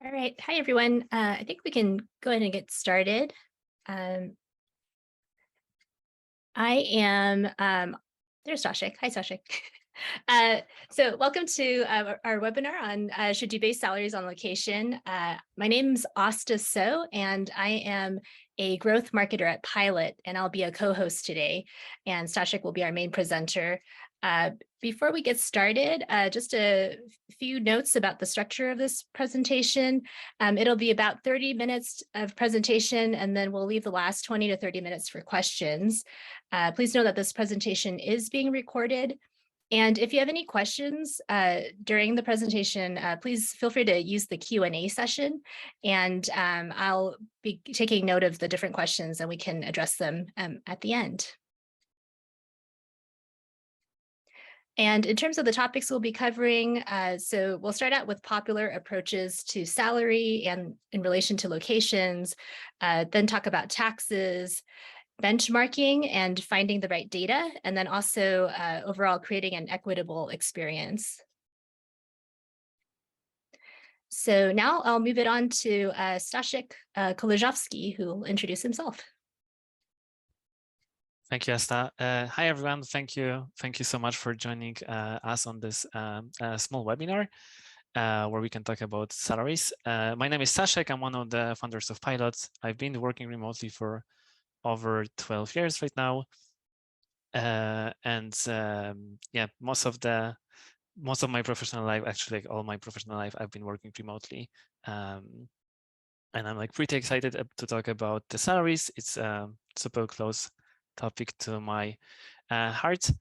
All right. Hi, everyone. I think we can go ahead and get started. Um, I am, there's Sashik. Hi, Sashik. So welcome to our webinar on should you base salaries on location. My name's Asta So, and I am a growth marketer at Pilot, and I'll be a co-host today. And Stashik will be our main presenter. Before we get started, just a few notes about the structure of this presentation. It'll be about 30 minutes of presentation, and then we'll leave the last 20 to 30 minutes for questions. Please know that this presentation is being recorded. And if you have any questions during the presentation, please feel free to use the Q&A session, and I'll be taking note of the different questions and we can address them at the end. And in terms of the topics we'll be covering, so we'll start out with popular approaches to salary and in relation to locations, then talk about taxes, benchmarking and finding the right data, and then also overall creating an equitable experience. So now I'll move it on to Stanislaw Kolarzowski, who will introduce himself. Thank you, Asta. Hi, everyone. Thank you so much for joining us on this small webinar where we can talk about salaries. My name is Staszek. I'm one of the founders of Pilot. I've been working remotely for over 12 years right now. Yeah, most of my professional life, actually like all my professional life, I've been working remotely. And I'm like pretty excited to talk about the salaries. It's super close topic to my heart.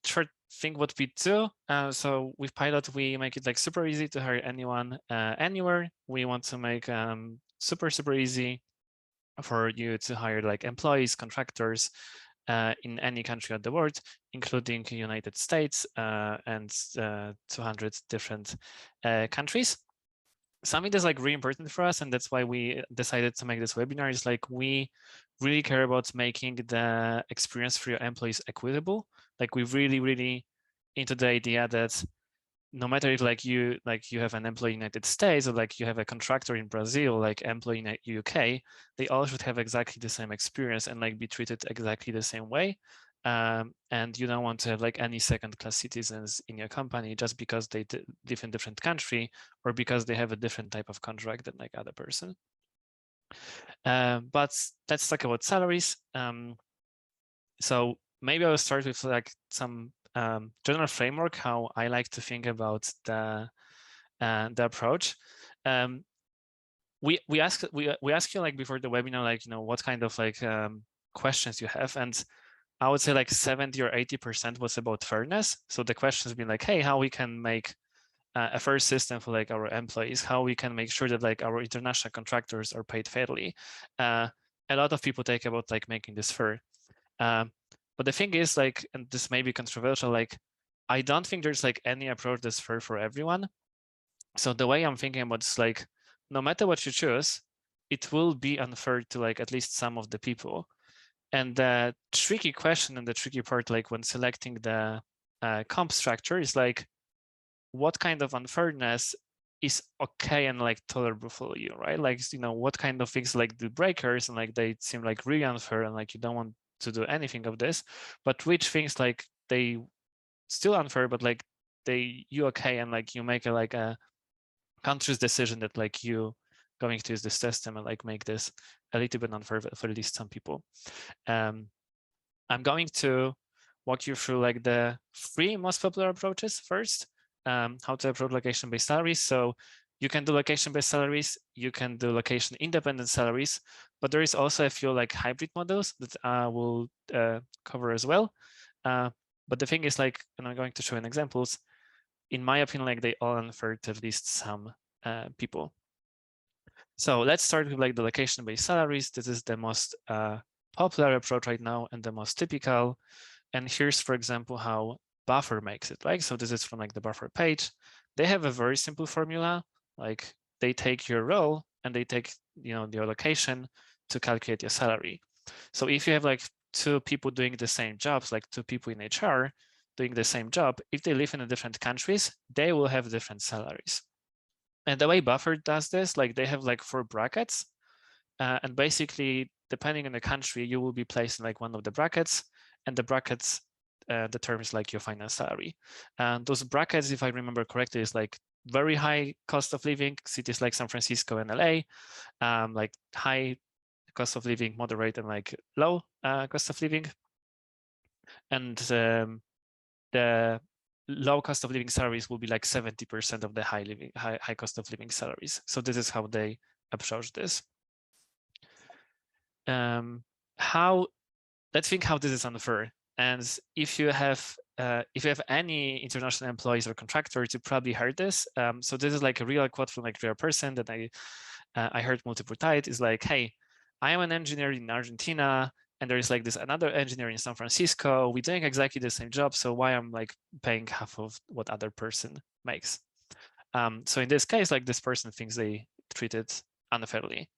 Short thing what we do. So with Pilot, we make it like super easy to hire anyone, anywhere. We want to make super easy for you to hire like employees, contractors in any country of the world, including United States and 200 different countries. Something that's like really important for us, and that's why we decided to make this webinar, is like we really care about making the experience for your employees equitable. Like we really into the idea that no matter if like you have an employee in the United States or like you have a contractor in Brazil, like employee in the UK, they all should have exactly the same experience and like be treated exactly the same way. And you don't want to have like any second-class citizens in your company just because they live in different country or because they have a different type of contract than like other person. But let's talk about salaries. So maybe I'll start with like some general framework, how I like to think about the approach. We ask you like before the webinar, like, you know, what kind of like questions you have, and I would say like 70 or 80% was about fairness. So the questions been like, hey, how we can make a fair system for like our employees, how we can make sure that like our international contractors are paid fairly. A lot of people take about like making this fair. But the thing is, like, and this may be controversial, like, I don't think there's like any approach that's fair for everyone. So the way I'm thinking about is like, no matter what you choose, it will be unfair to like at least some of the people. And the tricky question and the tricky part, like when selecting the comp structure, is like, what kind of unfairness is okay and like tolerable for you, right? Like, you know, what kind of things like the breakers and like they seem like really unfair and like you don't want to do anything of this, but which things like they still unfair, but like you okay and like you make a conscious decision that like you going to use the system and like make this a little bit unfair for at least some people. I'm going to walk you through like the 3 most popular approaches first. How to approach location-based salaries. So you can do location-based salaries, you can do location-independent salaries, but there is also a few like hybrid models that I will cover as well. But the thing is, like, and I'm going to show in examples, in my opinion, like they all unfair to at least some people. So let's start with like the location-based salaries. This is the most popular approach right now and the most typical. And here's, for example, how Buffer makes it, right? So this is from like the Buffer page. They have a very simple formula. Like they take your role and they take, you know, your location to calculate your salary. So if you have like 2 people doing the same jobs, like 2 people in HR doing the same job, if they live in different countries, they will have different salaries. And the way Buffer does this, like they have like 4 brackets, and basically depending on the country, you will be placed in like one of the brackets, and the brackets determines like your final salary. And those brackets, if I remember correctly, is like very high cost of living, cities like San Francisco and LA, like high cost of living, moderate, and like low cost of living. And the low cost of living salaries will be like 70% of the high cost of living salaries. So this is how they approach this. Let's think how this is unfair. And if you have any international employees or contractors, you probably heard this. So this is like a real quote from like a real person that I heard multiple times. Is like, hey, I am an engineer in Argentina, and there is like this another engineer in San Francisco. We're doing exactly the same job, so why I'm like paying half of what other person makes? So in this case, like this person thinks they treated unfairly.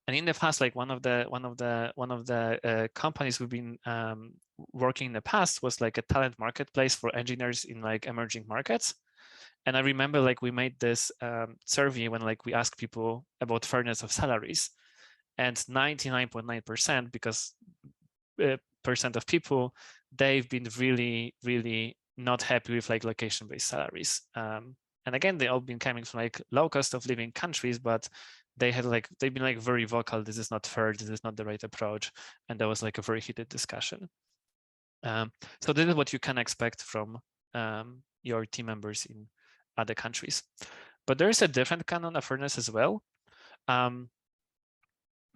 And in the past, like one of the companies we've been working in the past was like a talent marketplace for engineers in like emerging markets. And I remember like we made this survey when like we asked people about fairness of salaries, and 99.9% because percent of people, they've been really not happy with like location-based salaries. And again, they all been coming from like low cost of living countries, but they've been like very vocal. This is not fair. This is not the right approach. And there was like a very heated discussion. So this is what you can expect from your team members in other countries. But there is a different canon of fairness as well.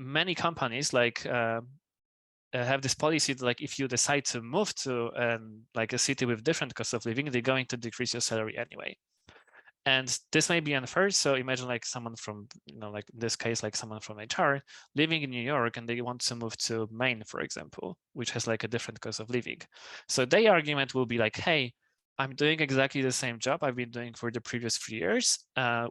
Many companies like have this policy that like if you decide to move to like a city with different cost of living, they're going to decrease your salary anyway. And this may be unfair. So imagine like someone from, like in this case, like someone from HR living in New York and they want to move to Maine, for example, which has like a different cost of living. So their argument will be like, hey, I'm doing exactly the same job I've been doing for the previous 3 years.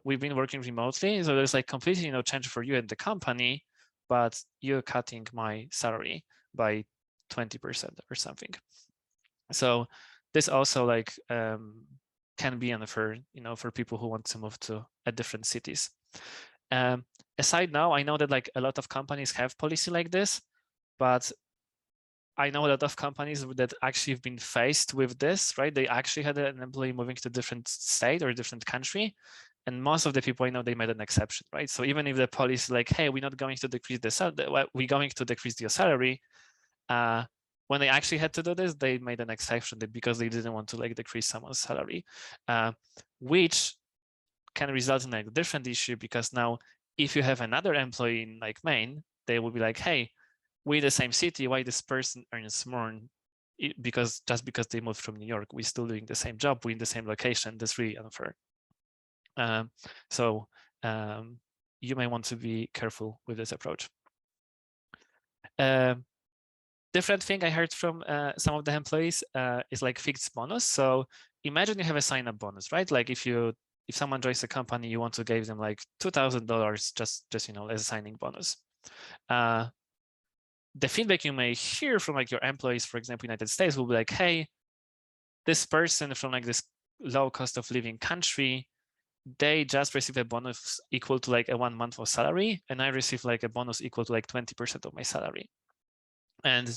We've been working remotely. So there's like completely no change for you and the company, but you're cutting my salary by 20% or something. So this also like can be unfair, for people who want to move to different cities. Aside now, I know that like a lot of companies have policy like this, but I know a lot of companies that actually have been faced with this, right? They actually had an employee moving to a different state or a different country. And most of the people I know, they made an exception, right? So even if the policy like, hey, we're not going to decrease the salary, we're going to decrease your salary, when they actually had to do this, they made an exception because they didn't want to like decrease someone's salary, which can result in like a different issue because now if you have another employee in like Maine, they will be like, hey, we're the same city, why this person earns more? Because they moved from New York, we're still doing the same job, we're in the same location. That's really unfair. So you may want to be careful with this approach. Different thing I heard from some of the employees is like fixed bonus. So imagine you have a sign-up bonus, right? Like if someone joins a company, you want to give them like $2,000 just as a signing bonus. The feedback you may hear from like your employees, for example, United States, will be like, hey, this person from like this low cost of living country, they just receive a bonus equal to like a 1 month of salary, and I receive like a bonus equal to like 20% of my salary. And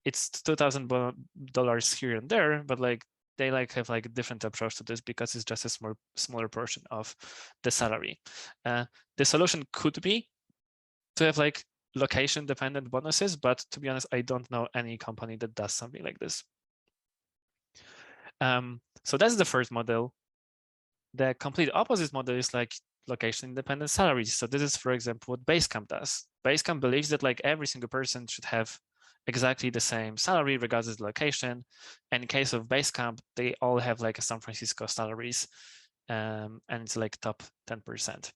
it's $2,000 here and there, but like they like have like a different approach to this because it's just a smaller portion of the salary. The solution could be to have like location dependent bonuses, but to be honest, I don't know any company that does something like this. So that's the first model. The complete opposite model is like location independent salaries. So this is, for example, what Basecamp does. Basecamp believes that like every single person should have exactly the same salary regardless of the location. And in case of Basecamp, they all have like a San Francisco salaries, and it's like top 10%.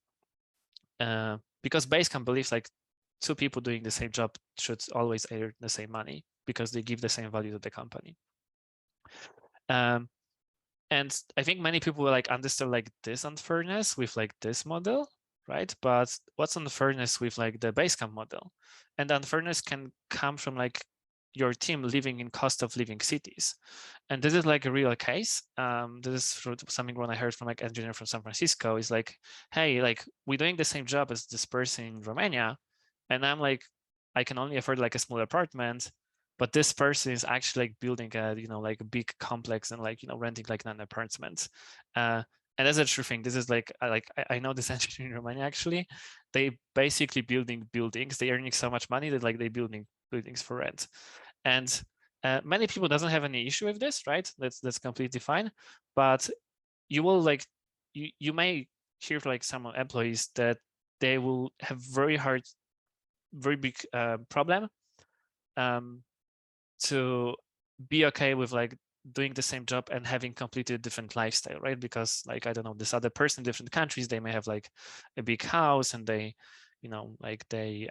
Because Basecamp believes like 2 people doing the same job should always earn the same money because they give the same value to the company. And I think many people will like understand like this unfairness with like this model, right? But what's unfairness with like the Basecamp model? And the unfairness can come from like your team living in cost of living cities. And this is like a real case. This is something when I heard from like engineer from San Francisco is like, hey, like we're doing the same job as this person in Romania. And I'm like, I can only afford like a small apartment, but this person is actually like building a, like a big complex and like, renting like 9 apartments. And that's a true thing. This is like I know this engineer in Romania actually. They basically building buildings. They earning so much money that like they building buildings for rent. And many people doesn't have any issue with this, right? That's completely fine. But you will like you may hear like some employees that they will have very big problem to be okay with like doing the same job and having completely different lifestyle, right? Because like, I don't know, this other person in different countries, they may have like a big house and they, like they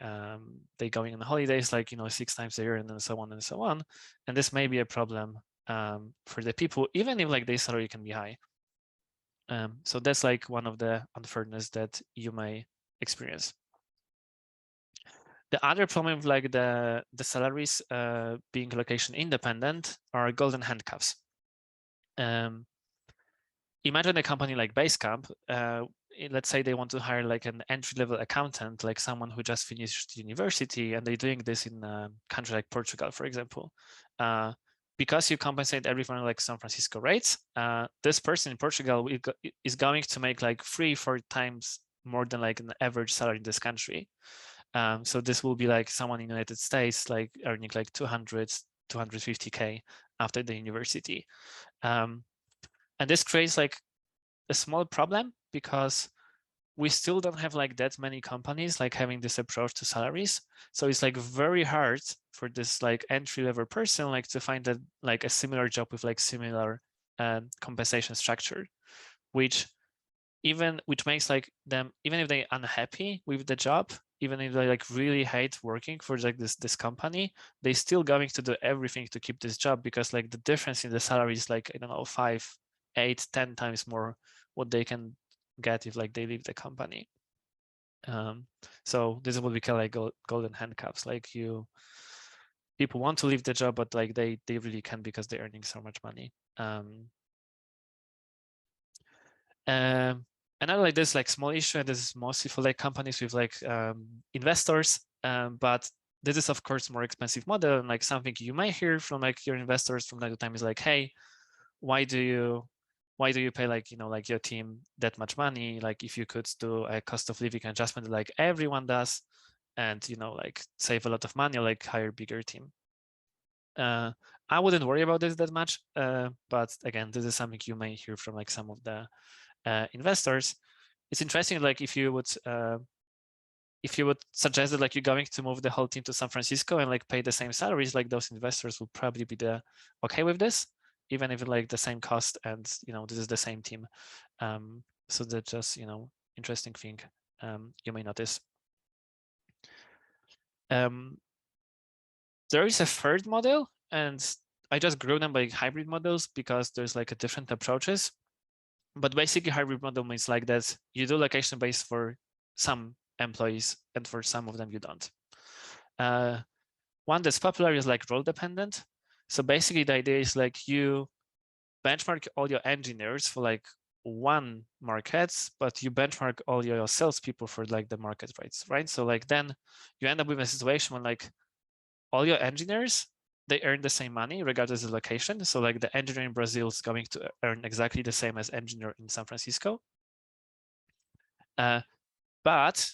going on holidays, like, 6 times a year and then so on and so on. And this may be a problem for the people, even if like their salary can be high. So that's like one of the unfairness that you may experience. The other problem with like the salaries being location independent are golden handcuffs. Imagine a company like Basecamp. Let's say they want to hire like an entry-level accountant, like someone who just finished university, and they're doing this in a country like Portugal, for example. Because you compensate everyone like San Francisco rates, this person in Portugal is going to make like 3-4 times more than like an average salary in this country. So this will be like someone in the United States, like earning like 250K after the university. And this creates like a small problem because we still don't have like that many companies like having this approach to salaries. So it's like very hard for this like entry-level person like to find that like a similar job with like similar compensation structure, which makes like them, even if they're unhappy with the job, even if they like really hate working for like this company, they still going to do everything to keep this job because like the difference in the salary is like, I don't know, 5, 8, 10 times more what they can get if like they leave the company. So this is what we call like golden handcuffs. Like people want to leave the job, but like they really can because they're earning so much money. Another like this like small issue, and this is mostly for like companies with like investors, but this is of course more expensive model, and like something you might hear from like your investors from time to time is like, hey, why do you pay like like your team that much money? Like if you could do a cost of living adjustment like everyone does, and like save a lot of money, or like hire bigger team. I wouldn't worry about this that much, but again, this is something you may hear from like some of the investors. It's interesting, like if you would suggest that like you're going to move the whole team to San Francisco and like pay the same salaries, like those investors will probably be okay with this, even if like the same cost and this is the same team. So that's just interesting thing you may notice. There is a third model, and I just grew them by hybrid models because there's like a different approaches. But basically hybrid model means like that you do location based for some employees and for some of them you don't. One that's popular is like role dependent. So basically the idea is like you benchmark all your engineers for like one markets, but you benchmark all your salespeople for like the market rates, right? So like then you end up with a situation when like all your engineers, they earn the same money regardless of location. So like the engineer in Brazil is going to earn exactly the same as engineer in San Francisco. But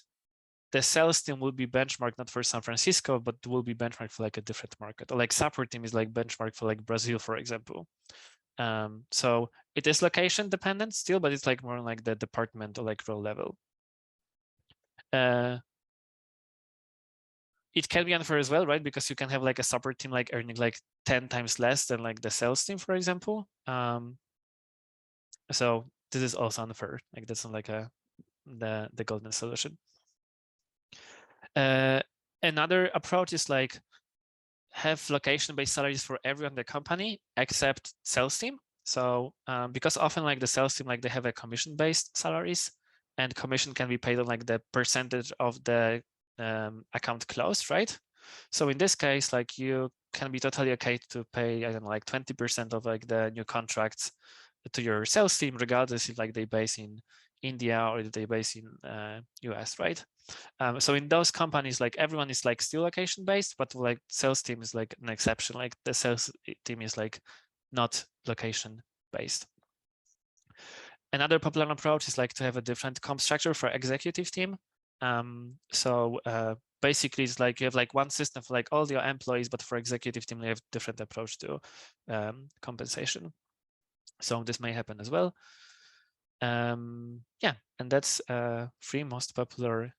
the sales team will be benchmarked not for San Francisco, but will be benchmarked for like a different market. Or like support team is like benchmarked for like Brazil, for example. So it is location dependent still, but it's like more like the department or like role level. It can be unfair as well, right? Because you can have like a support team like earning like 10 times less than like the sales team, for example. So this is also unfair. Like that's not like the golden solution. Another approach is like have location-based salaries for everyone in the company except sales team. So because often like the sales team, like they have a commission-based salaries, and commission can be paid on like the percentage of the account closed, right? So in this case, like you can be totally okay to pay, I don't know, like 20% of like the new contracts to your sales team, regardless if like they base in India or if they base in US, right? So in those companies, like everyone is like still location based, but like sales team is like an exception. Like the sales team is like not location based. Another popular approach is like to have a different comp structure for executive team. Basically, it's like you have like one system for like all your employees, but for executive team, you have different approach to compensation. So this may happen as well. Yeah, and that's three most popular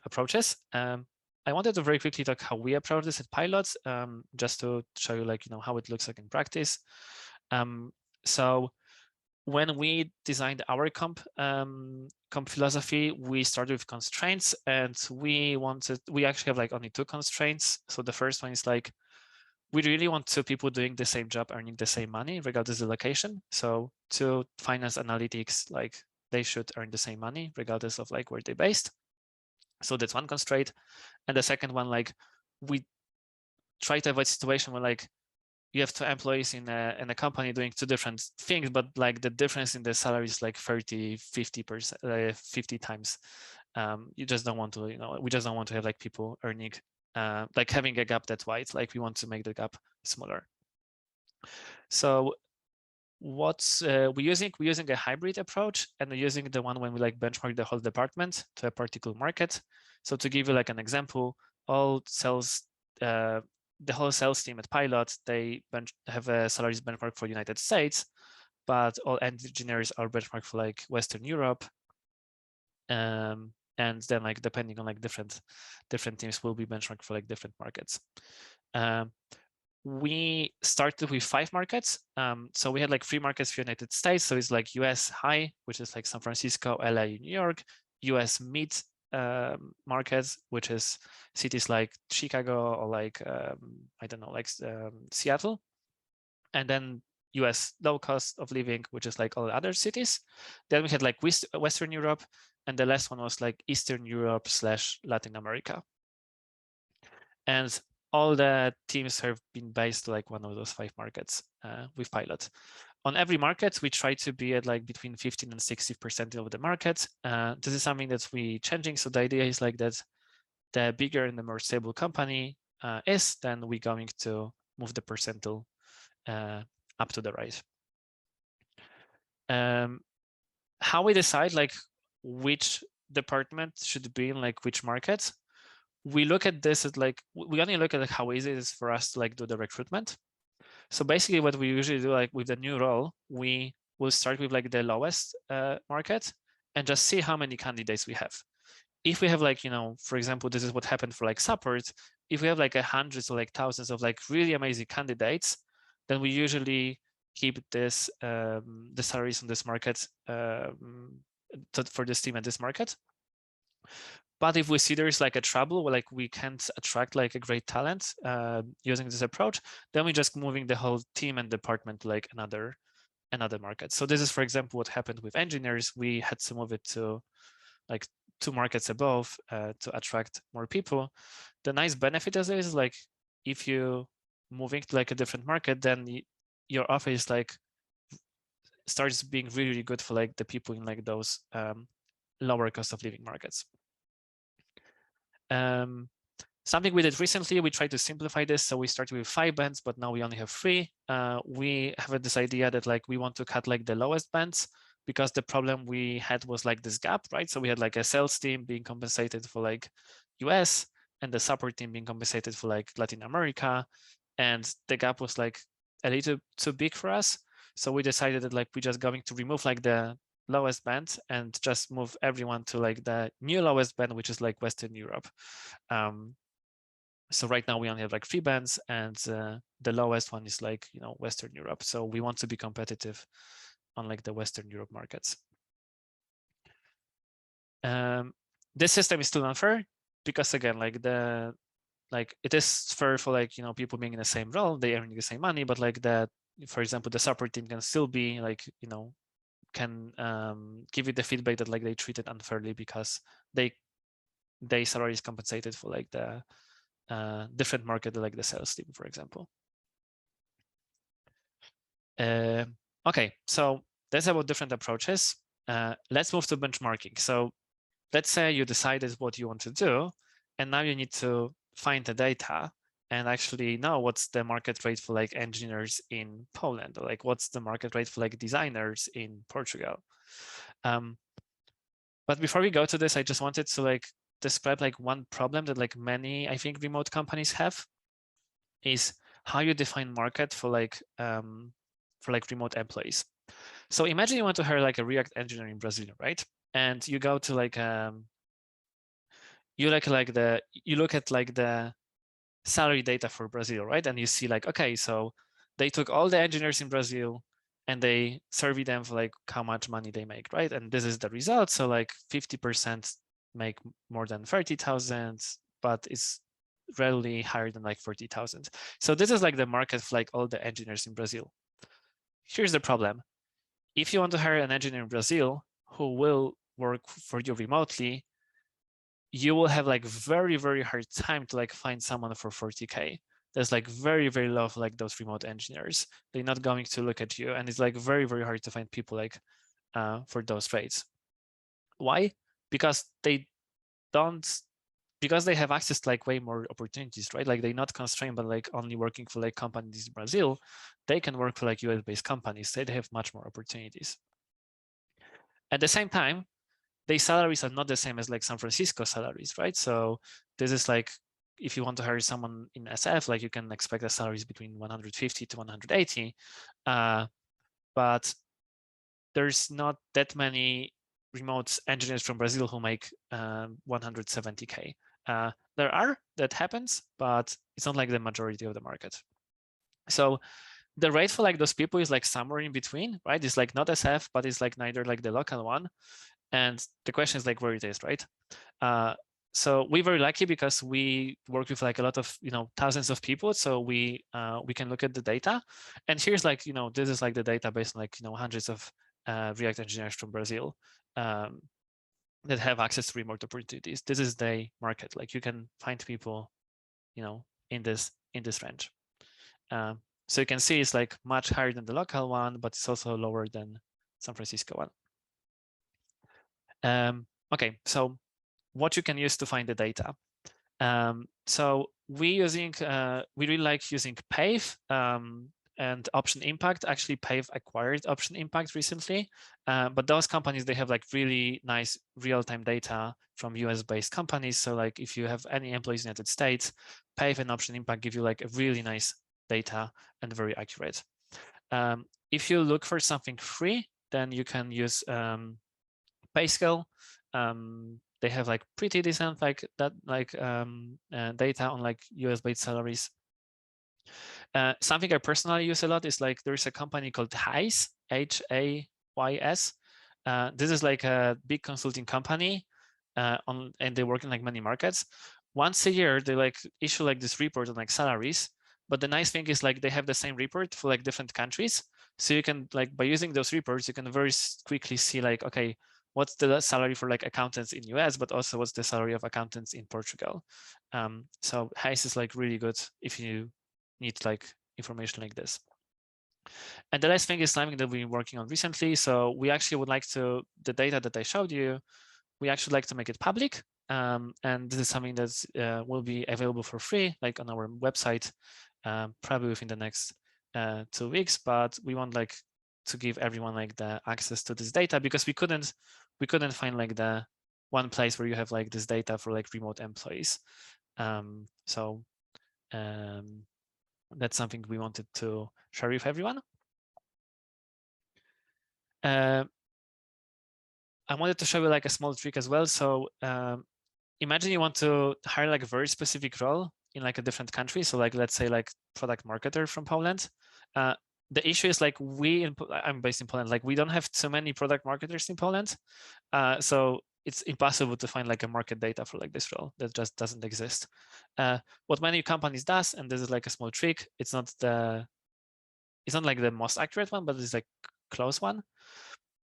approaches. I wanted to very quickly talk how we approach this at Pilots, just to show you like, how it looks like in practice. So when we designed our comp philosophy, we started with constraints, and we actually have like only two constraints. So the first one is like, we really want two people doing the same job earning the same money regardless of the location. So to finance analytics, like they should earn the same money regardless of like where they're based. So that's one constraint. And the second one, like we try to avoid situation where like you have two employees in a company doing two different things, but like the difference in the salary is like 30, 50%, 50 times. You just don't want to, we just don't want to have like people earning, like having a gap that's wide. Like we want to make the gap smaller. So what's we're using a hybrid approach, and we're using the one when we like benchmark the whole department to a particular market. So to give you like an example, all sales, the whole sales team at Pilot, they have a salaries benchmark for United States, but all engineers are benchmarked for like Western Europe. And then like depending on like different teams will be benchmarked for like different markets. We started with 5 markets. So we had like 3 markets for United States. So it's like US high, which is like San Francisco, LA, New York, US mid markets, which is cities like Chicago or like, I don't know, like Seattle. And then US low cost of living, which is like all other cities. Then we had like Western Europe. And the last one was like Eastern Europe / Latin America. And all the teams have been based like one of those 5 markets with Pilot. On every market, we try to be at like between 15 and 60% of the market. This is something that we're changing. So the idea is like that the bigger and the more stable company is, then we're going to move the percentile up to the right. How we decide like which department should be in like which market, we look at this as like, we only look at like how easy it is for us to like do the recruitment. So basically what we usually do like with the new role, we will start with like the lowest market and just see how many candidates we have. If we have like, for example, this is what happened for like support. If we have like hundreds or like thousands of like really amazing candidates, then we usually keep this the salaries on this market for this team at this market. But if we see there's like a trouble where like we can't attract like a great talent using this approach, then we're just moving the whole team and department to like another market. So this is, for example, what happened with engineers. We had to move it to like 2 markets above to attract more people. The nice benefit of this is like if you moving to like a different market, then your offer is like starts being really, really good for like the people in like those lower cost of living markets. Something we did recently, we tried to simplify this. So we started with 5 bands, but now we only have 3. We have this idea that like we want to cut like the lowest bands, because the problem we had was like this gap, right? So we had like a sales team being compensated for like US and the support team being compensated for like Latin America. And the gap was like a little too big for us. So we decided that like we're just going to remove like the lowest band and just move everyone to like the new lowest band, which is like Western Europe. So right now we only have like 3 bands, and the lowest one is like, Western Europe. So we want to be competitive on like the Western Europe markets. This system is still unfair because again, like it is fair for like, people being in the same role, they earning the same money, but like that, for example, the support team can still be like, can give you the feedback that like they treated unfairly because they salary is compensated for like the different market, like the sales team, for example. Okay, so that's about different approaches. Let's move to benchmarking. So let's say you decided what you want to do, and now you need to find the data and actually know what's the market rate for like engineers in Poland, or like what's the market rate for like designers in Portugal. But before we go to this, I just wanted to like describe like one problem that like many, I think, remote companies have, is how you define market for like remote employees. So imagine you want to hire like a React engineer in Brazil, right? And you go to like you look at like the salary data for Brazil, right? And you see like, okay, so they took all the engineers in Brazil and they survey them for like how much money they make, right? And this is the result. So like 50% make more than 30,000, but it's rarely higher than like 40,000. So this is like the market for like all the engineers in Brazil. Here's the problem. If you want to hire an engineer in Brazil who will work for you remotely, you will have like very, very hard time to like find someone for 40K. There's like very, very low of like those remote engineers. They're not going to look at you. And it's like very, very hard to find people like for those rates. Why? Because they have access to like way more opportunities, right? Like they're not constrained by like only working for like companies in Brazil. They can work for like US-based companies. They have much more opportunities. At the same time, their salaries are not the same as like San Francisco salaries, right? So this is like, if you want to hire someone in SF, like you can expect the salaries between 150 to 180, but there's not that many remote engineers from Brazil who make 170K. There are, that happens, but it's not like the majority of the market. So the rate for like those people is like somewhere in between, right? It's like not SF, but it's like neither like the local one. And the question is like where it is, right? So we're very lucky because we work with like a lot of, thousands of people. So we can look at the data. And here's like, this is like the data based on like, hundreds of React engineers from Brazil that have access to remote opportunities. This is the market. Like you can find people, in this range. So you can see it's like much higher than the local one, but it's also lower than San Francisco one. Okay, so what you can use to find the data. So we really like using Pave and Option Impact. Actually, Pave acquired Option Impact recently, but those companies, they have like really nice real-time data from US-based companies. So like if you have any employees in the United States, Pave and Option Impact give you like a really nice data and very accurate. If you look for something free, then you can use PayScale. They have like pretty decent data on like US-based salaries. Something I personally use a lot is like there's a company called Hays, Hays. This is like a big consulting company, and they work in like many markets. Once a year, they like issue like this report on like salaries. But the nice thing is like they have the same report for like different countries. So you can like by using those reports, you can very quickly see like, okay, what's the salary for like accountants in US, but also what's the salary of accountants in Portugal. So Hays is like really good if you need like information like this. And the last thing is something that we've been working on recently. So we actually would like to, the data that I showed you, we actually like to make it public. And this is something that will be available for free, like on our website, probably within the next 2 weeks. But we want like to give everyone like the access to this data because we couldn't find like the one place where you have like this data for like remote employees. That's something we wanted to share with everyone. I wanted to show you like a small trick as well. So imagine you want to hire like a very specific role in like a different country. So like, let's say like product marketer from Poland. The issue is like I'm based in Poland, like we don't have too many product marketers in Poland. So it's impossible to find like a market data for like this role that just doesn't exist. What many companies does, and this is like a small trick, it's not like the most accurate one, but it's like close one.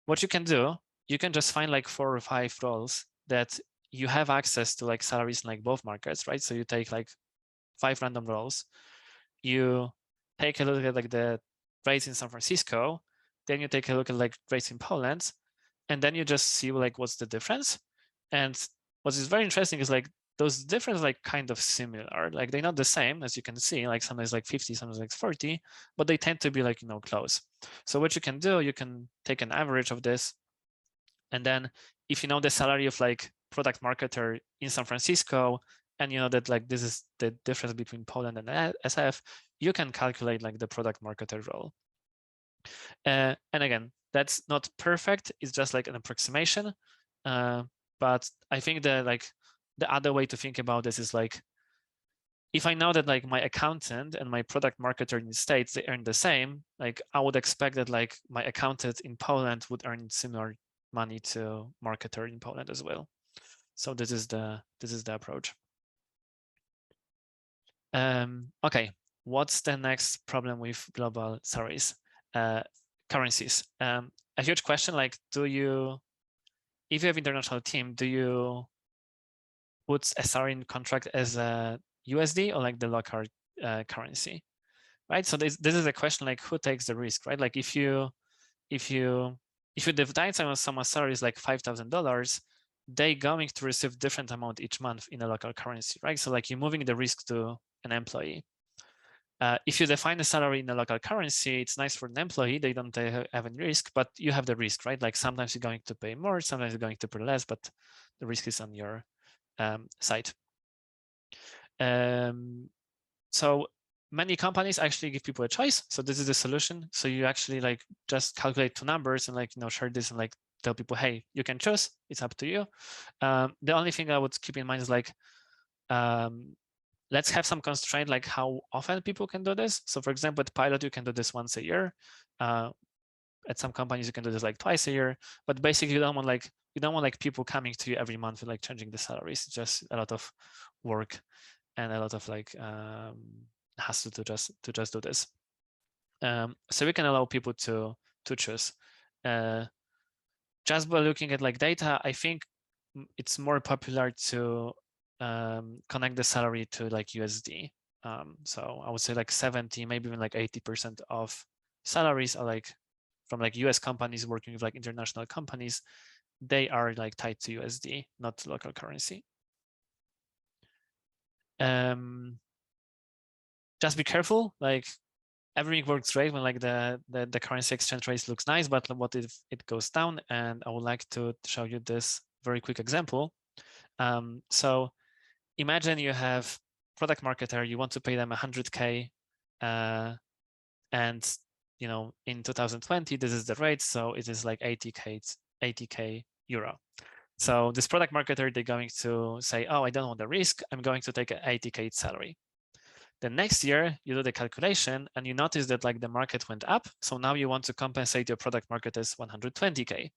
What you can do, you can just find like 4 or 5 roles that you have access to like salaries in like both markets, right? So you take like 5 random roles. You take a look at like the rates in San Francisco, then you take a look at like rates in Poland, and then you just see like what's the difference. And what is very interesting is like those differences like kind of similar, like they're not the same, as you can see, like sometimes like 50, sometimes like 40, but they tend to be like, close. So what you can do, you can take an average of this. And then if you know the salary of like product marketer in San Francisco, and you know that like this is the difference between Poland and SF, you can calculate like the product marketer role. And again, that's not perfect. It's just like an approximation. But I think that like the other way to think about this is like, if I know that like my accountant and my product marketer in the States, they earn the same, like I would expect that like my accountant in Poland would earn similar money to marketer in Poland as well. So this is the approach. Okay, what's the next problem with global salaries? Currencies. A huge question, like, if you have international team, do you put a salary in contract as a USD or like the local currency, right? So this is a question like, who takes the risk, right? Like if you divide someone's salary is like $5,000, they going to receive different amount each month in a local currency, right? So like you're moving the risk to an employee. If you define the salary in a local currency, it's nice for an employee, they don't have any risk, but you have the risk, right? Like sometimes you're going to pay more, sometimes you're going to pay less, but the risk is on your side. So many companies actually give people a choice. So this is the solution. So you actually like just calculate 2 numbers and like, share this and like tell people, hey, you can choose, it's up to you. The only thing I would keep in mind is like, let's have some constraint, like how often people can do this. So for example, at Pilot, you can do this once a year. At some companies, you can do this like twice a year, but basically you don't want like people coming to you every month and like changing the salaries. It's just a lot of work and a lot of like hassle to just do this. So we can allow people to choose. Just by looking at like data, I think it's more popular to connect the salary to like USD. So I would say like 70, maybe even like 80% of salaries are like from like US companies working with like international companies. They are like tied to USD, not local currency. Just be careful, like everything works great when like the currency exchange rate looks nice, but what if it goes down? And I would like to show you this very quick example. So imagine you have product marketer, you want to pay them 100K, and in 2020 this is the rate, so it is like 80K euro. So this product marketer, they're going to say, oh, I don't want the risk, I'm going to take an 80K salary. The next year you do the calculation and you notice that like the market went up, so now you want to compensate your product marketers 120K,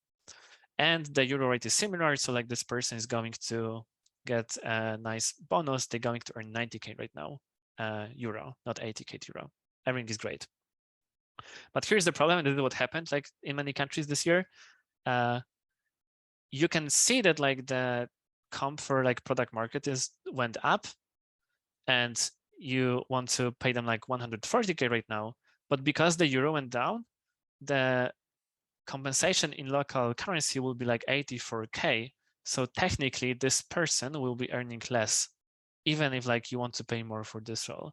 and the euro rate is similar, so like this person is going to get a nice bonus. They're going to earn 90K right now, euro, not 80K euro. Everything is great. But here's the problem, and this is what happened like in many countries this year. You can see that like the comp for like product marketers went up, and you want to pay them like 140K right now, but because the euro went down, the compensation in local currency will be like 84K. So technically this person will be earning less, even if like you want to pay more for this role.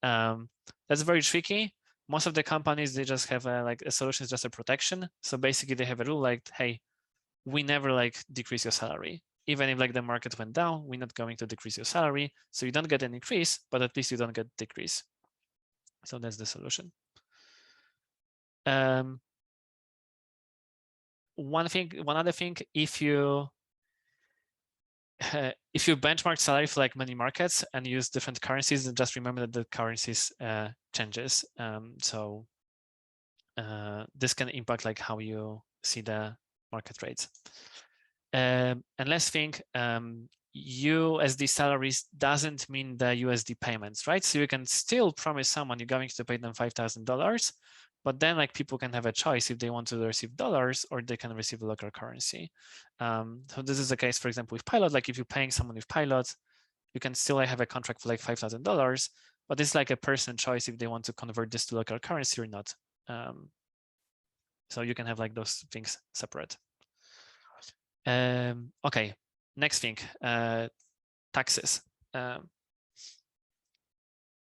That's very tricky. Most of the companies, they just have like a solution is just a protection. So basically they have a rule like, hey, we never like decrease your salary. Even if like the market went down, we're not going to decrease your salary. So you don't get an increase, but at least you don't get decrease. So that's the solution. One other thing, if you benchmark salary for like many markets and use different currencies, then just remember that the currencies changes. So this can impact like how you see the market rates. And last thing, USD salaries doesn't mean the USD payments, right? So you can still promise someone you're going to pay them $5,000, but then like people can have a choice if they want to receive dollars or they can receive a local currency. So this is the case, for example, with Pilot. Like if you're paying someone with Pilot, you can still like have a contract for like $5,000, but it's like a person choice if they want to convert this to local currency or not. So you can have like those things separate. Okay, next thing, taxes.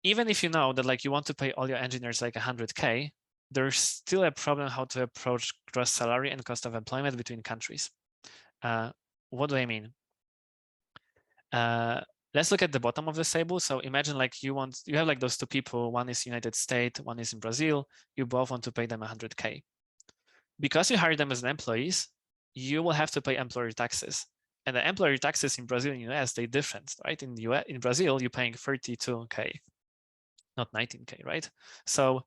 Even if you know that like you want to pay all your engineers like 100K, there's still a problem how to approach gross salary and cost of employment between countries. What do I mean? Let's look at the bottom of the table. So imagine like you have like those two people, one is United States, one is in Brazil, you both want to pay them 100K. Because you hire them as employees, you will have to pay employer taxes. And the employer taxes in Brazil and US, they're different, right? In Brazil, you're paying 32K, not 19K, right? So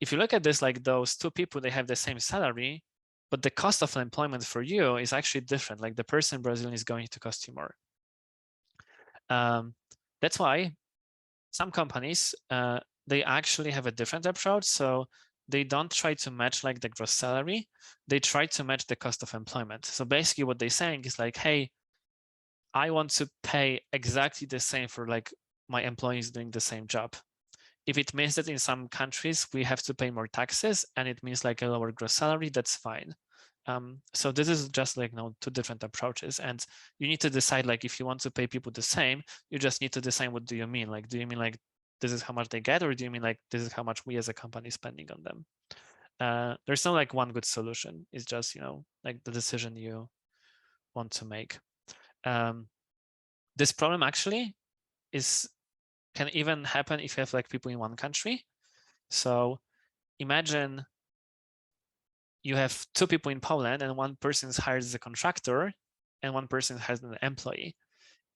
if you look at this, like those two people, they have the same salary, but the cost of employment for you is actually different. Like the person in Brazil is going to cost you more. That's why some companies, they actually have a different approach. So they don't try to match like the gross salary, they try to match the cost of employment. So basically what they're saying is like, hey, I want to pay exactly the same for like my employees doing the same job. If it means that in some countries we have to pay more taxes and it means like a lower gross salary, that's fine. So this is just like two different approaches, and you need to decide like if you want to pay people the same, you just need to decide what do you mean? Like, do you mean like this is how much they get, or do you mean like this is how much we as a company spending on them? There's no like one good solution. It's just like the decision you want to make. This problem actually can even happen if you have like people in one country. So imagine you have two people in Poland and one person is hired as a contractor and one person has an employee.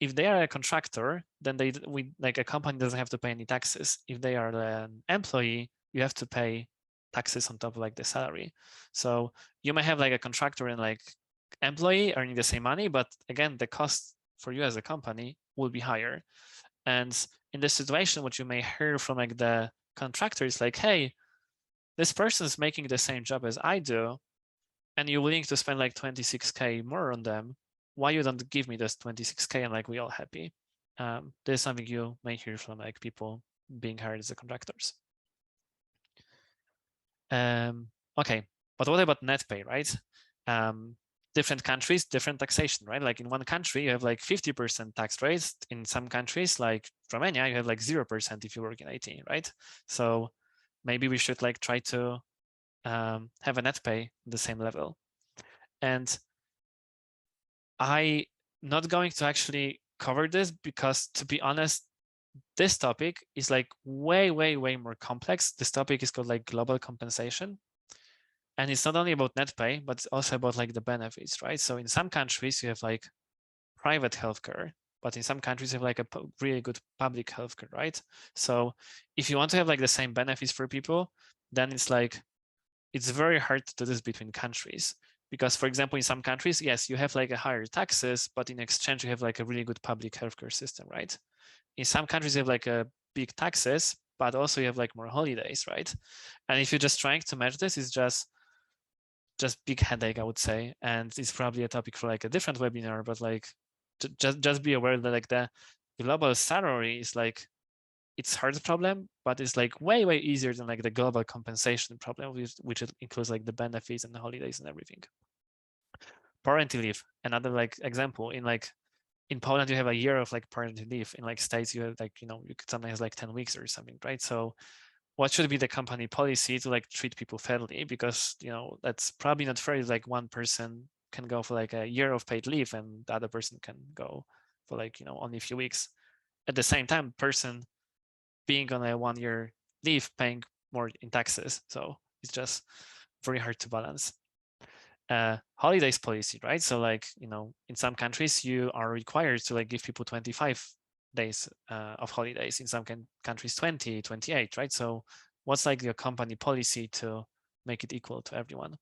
If they are a contractor, then like a company doesn't have to pay any taxes. If they are an employee, you have to pay taxes on top of like the salary. So you may have like a contractor and like employee earning the same money, but again, the cost for you as a company will be higher. And in this situation, what you may hear from like the contractor is like, hey, this person is making the same job as I do, and you're willing to spend like 26K more on them. Why you don't give me this 26K and like we all happy? There's something you may hear from like people being hired as the contractors. Okay, but what about net pay, right? Different countries, different taxation, right? Like in one country, you have like 50% tax rates. In some countries, like Romania, you have like 0% if you work in IT, right? So maybe we should like try to have a net pay the same level. And I'm not going to actually cover this because, to be honest, this topic is like way, way, way more complex. This topic is called like global compensation. And it's not only about net pay, but it's also about like the benefits, right? So in some countries, you have like private healthcare, but in some countries, you have like a really good public healthcare, right? So if you want to have like the same benefits for people, then it's very hard to do this between countries. Because, for example, in some countries, yes, you have like a higher taxes, but in exchange, you have like a really good public healthcare system, right? In some countries, you have like a big taxes, but also you have like more holidays, right? And if you're just trying to match this, it's just big headache, I would say. And it's probably a topic for like a different webinar, but like just be aware that like the global salary is like, it's hard problem, but it's like way, way easier than like the global compensation problem, which includes like the benefits and the holidays and everything. Parental leave, another like example. In Poland, you have a year of like parental leave. In like States, you have like, you could sometimes like 10 weeks or something, right? So what should be the company policy to like treat people fairly? Because, that's probably not fair if like one person can go for like a year of paid leave and the other person can go for like, only a few weeks. At the same time, person being on a 1 year leave paying more in taxes. So it's just very hard to balance. Holidays policy, right? So like, in some countries you are required to like give people 25 days of holidays. In some countries 20, 28, right? So what's like your company policy to make it equal to everyone?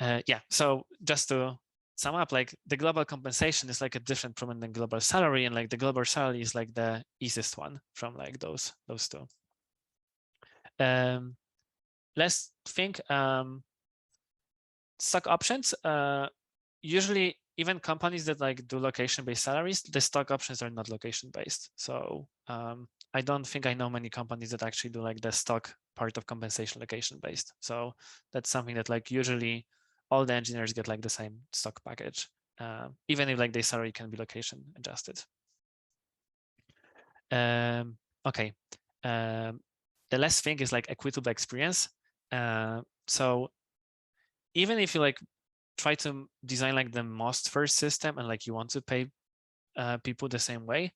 Yeah, so just to sum up, like the global compensation is like a different problem than global salary, and like the global salary is like the easiest one from like those two. Let's think stock options. usually even companies that like do location-based salaries, the stock options are not location-based. So I don't think I know many companies that actually do like the stock part of compensation location-based. So that's something that like usually all the engineers get like the same stock package, even if like their salary can be location adjusted. Okay. The last thing is like equitable experience. So even if you like try to design like the most first system and like you want to pay people the same way,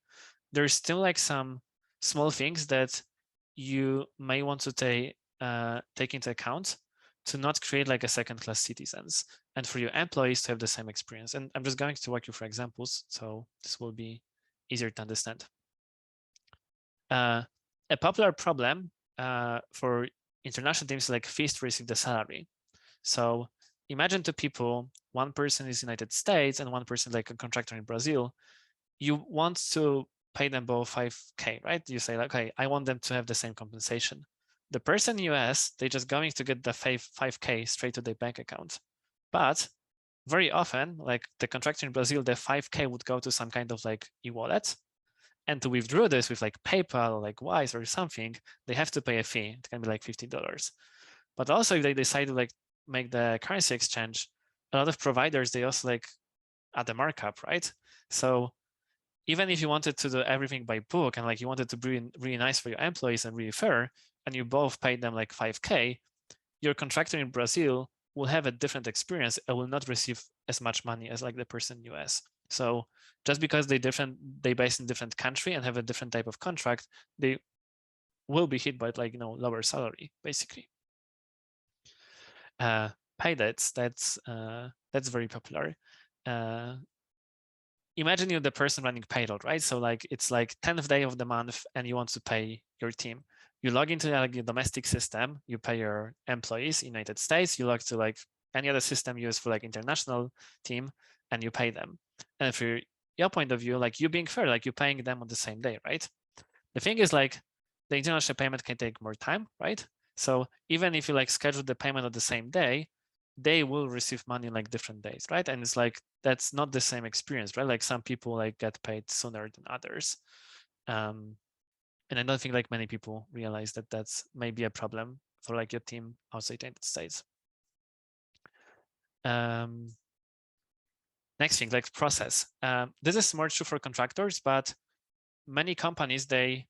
there's still like some small things that you may want to take into account to not create like a second-class citizens and for your employees to have the same experience. And I'm just going to walk you through examples, so this will be easier to understand. A popular problem for international teams is like fees to receive the salary. So imagine two people, one person is United States and one person like a contractor in Brazil. You want to pay them both 5K, right? You say like, okay, I want them to have the same compensation. The person in US, they're just going to get the 5K straight to their bank account. But very often, like the contractor in Brazil, the 5K would go to some kind of like e-wallet. And to withdraw this with like PayPal or like Wise or something, they have to pay a fee. It can be like $50. But also if they decide to like make the currency exchange, a lot of providers, they also like add a markup, right? So even if you wanted to do everything by book and like you wanted to be really nice for your employees and really fair, and you both paid them like 5K, your contractor in Brazil will have a different experience and will not receive as much money as like the person in US. So just because they based in different country and have a different type of contract, they will be hit by like lower salary basically. Pay debts, that's very popular. Imagine you're the person running payroll, right? So like it's like 10th day of the month and you want to pay your team. You log into like your domestic system, you pay your employees in United States, you log to like any other system used for like international team and you pay them. And for your point of view, like you being fair, like you're paying them on the same day, right? The thing is like the international payment can take more time, right? So even if you like schedule the payment on the same day, they will receive money like different days, right? And it's like that's not the same experience, right? Like some people like get paid sooner than others. And I don't think like many people realize that that's maybe a problem for like your team outside the United States. Next thing, like process. This is more true for contractors, but many companies, the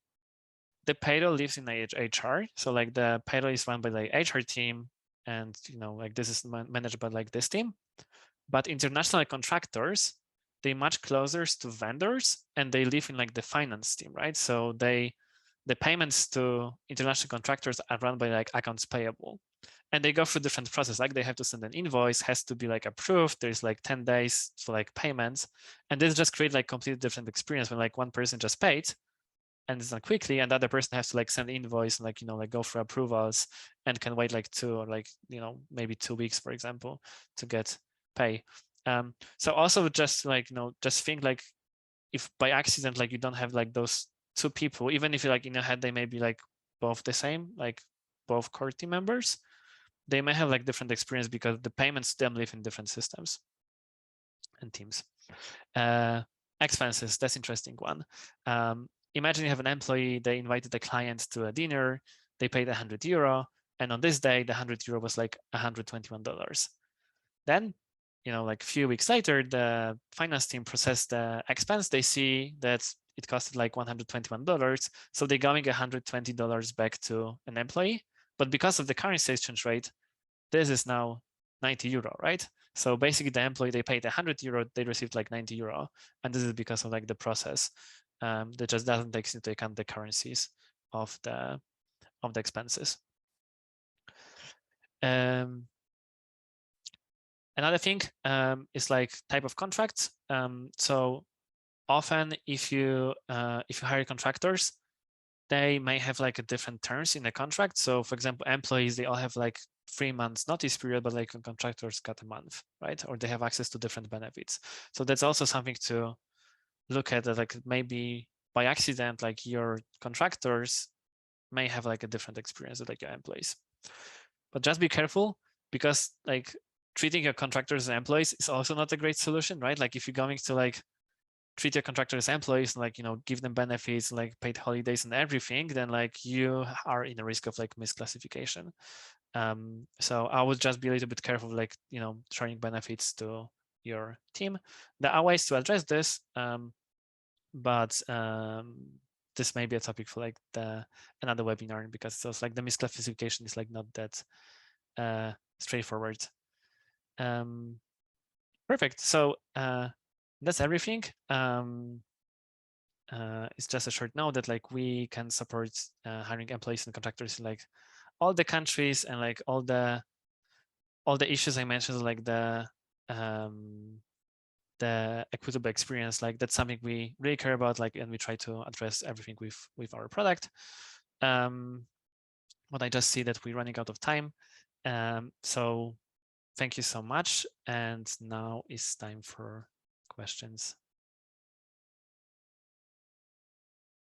payroll lives in HR. So like the payroll is run by the HR team and like this is managed by like this team. But international contractors, they much closer to vendors and they live in like the finance team, right? So the payments to international contractors are run by like accounts payable. And they go through different processes, like they have to send an invoice, has to be like approved. There's like 10 days for like payments. And this just create like completely different experience when like one person just paid and it's done quickly and the other person has to like send invoice and like like go through approvals and can wait like 2 or like maybe 2 weeks, for example, to get pay. So also just like just think like if by accident like you don't have like those two people, even if you like in your head they may be like both the same, like both core team members, they may have like different experience because the payments to them live in different systems and teams. Expenses, that's interesting one. Imagine you have an employee, they invited a client to a dinner, they paid €100, and on this day, the €100 was like $121. Then, like a few weeks later, the finance team processed the expense. They see that it costed like $121. So they're going $120 back to an employee. But because of the currency exchange rate, this is now €90, right? So basically the employee, they paid €100, they received like €90. And this is because of like the process that just doesn't take into account the currencies of the expenses. Another thing is like type of contracts. So often if you hire contractors, they may have like a different terms in the contract. So for example, employees, they all have like 3 months notice period, but like contractors got a month, right? Or they have access to different benefits. So that's also something to look at, that like maybe by accident, like your contractors may have like a different experience with like your employees. But just be careful because like treating your contractors as employees is also not a great solution, right? Like if you're going to like treat your contractors as employees, like, you know, give them benefits, like paid holidays and everything, then like you are in a risk of like misclassification. So I would just be a little bit careful, like, you know, throwing benefits to your team. There are ways to address this, but this may be a topic for like another webinar, because it's also like the misclassification is like not that straightforward. Perfect. So that's everything. It's just a short note that like we can support hiring employees and contractors in like all the countries, and like all the issues I mentioned, like the equitable experience, like that's something we really care about, like, and we try to address everything with our product. But I just see that we're running out of time. So thank you so much. And now it's time for questions.